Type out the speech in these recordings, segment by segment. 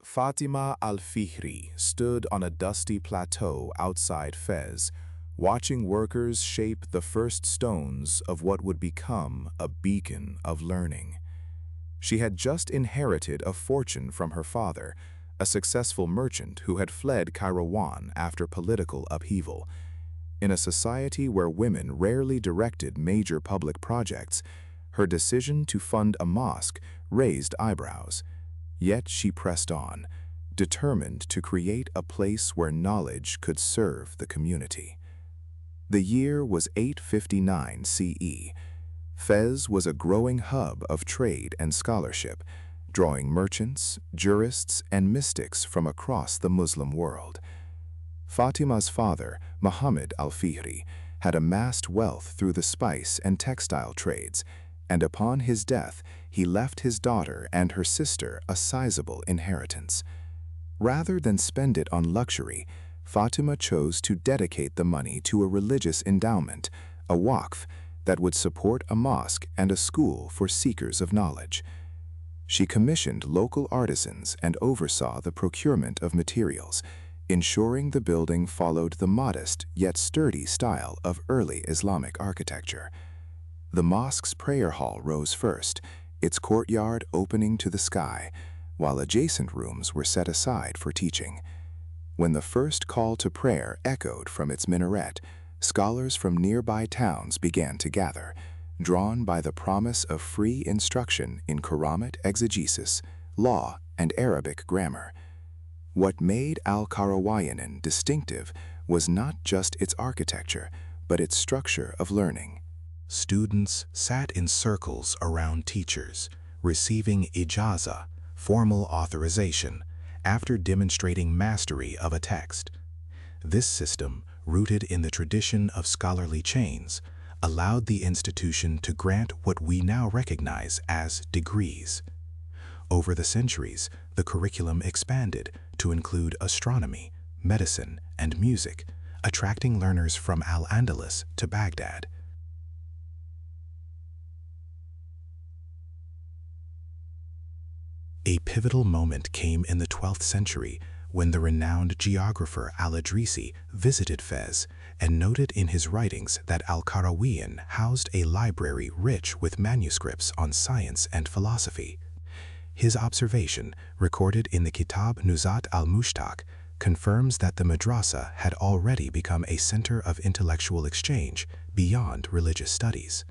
Fatima al-Fihri stood on a dusty plateau outside Fez, watching workers shape the first stones of what would become a beacon of learning. She had just inherited a fortune from her father, a successful merchant who had fled Kairouan after political upheaval. In a society where women rarely directed major public projects, her decision to fund a mosque raised eyebrows. Yet she pressed on, determined to create a place where knowledge could serve the community. The year was 859 CE. Fez was a growing hub of trade and scholarship, drawing merchants, jurists, and mystics from across the Muslim world. Fatima's father, Muhammad al-Fihri, had amassed wealth through the spice and textile trades, and upon his death, he left his daughter and her sister a sizable inheritance. Rather than spend it on luxury, Fatima chose to dedicate the money to a religious endowment, a Waqf, that would support a mosque and a school for seekers of knowledge. She commissioned local artisans and oversaw the procurement of materials, ensuring the building followed the modest yet sturdy style of early Islamic architecture. The mosque's prayer hall rose first, its courtyard opening to the sky, while adjacent rooms were set aside for teaching. When the first call to prayer echoed from its minaret, scholars from nearby towns began to gather, drawn by the promise of free instruction in Quranic exegesis, law, and Arabic grammar. What made Al-Qarawiyyin distinctive was not just its architecture, but its structure of learning. Students sat in circles around teachers, receiving ijaza, formal authorization, after demonstrating mastery of a text. This system, rooted in the tradition of scholarly chains, allowed the institution to grant what we now recognize as degrees. Over the centuries, the curriculum expanded to include astronomy, medicine, and music, attracting learners from Al-Andalus to Baghdad. A pivotal moment came in the 12th century when the renowned geographer Al-Idrisi visited Fez and noted in his writings that Al-Qarawiyyin housed a library rich with manuscripts on science and philosophy. His observation, recorded in the Kitab Nuzhat al-mushtaq, confirms that the madrasa had already become a center of intellectual exchange beyond religious studies.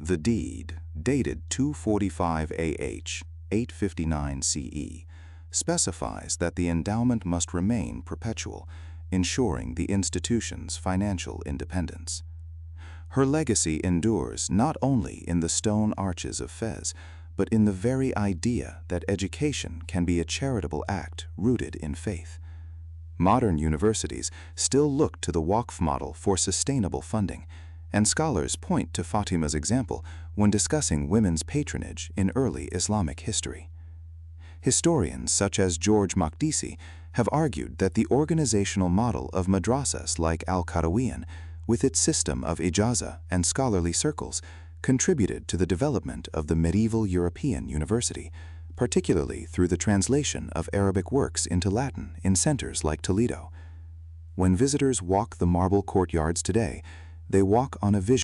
The deed, dated 245 AH, 859 CE, specifies that the endowment must remain perpetual, ensuring the institution's financial independence. Her legacy endures not only in the stone arches of Fez, but in the very idea that education can be a charitable act rooted in faith. Modern universities still look to the Waqf model for sustainable funding, and scholars point to Fatima's example when discussing women's patronage in early Islamic history. Historians such as George Makdisi have argued that the organizational model of madrasas like Al-Qarawiyyin, with its system of ijaza and scholarly circles, contributed to the development of the medieval European university, particularly through the translation of Arabic works into Latin in centers like Toledo. When visitors walk the marble courtyards today, they walk on a vision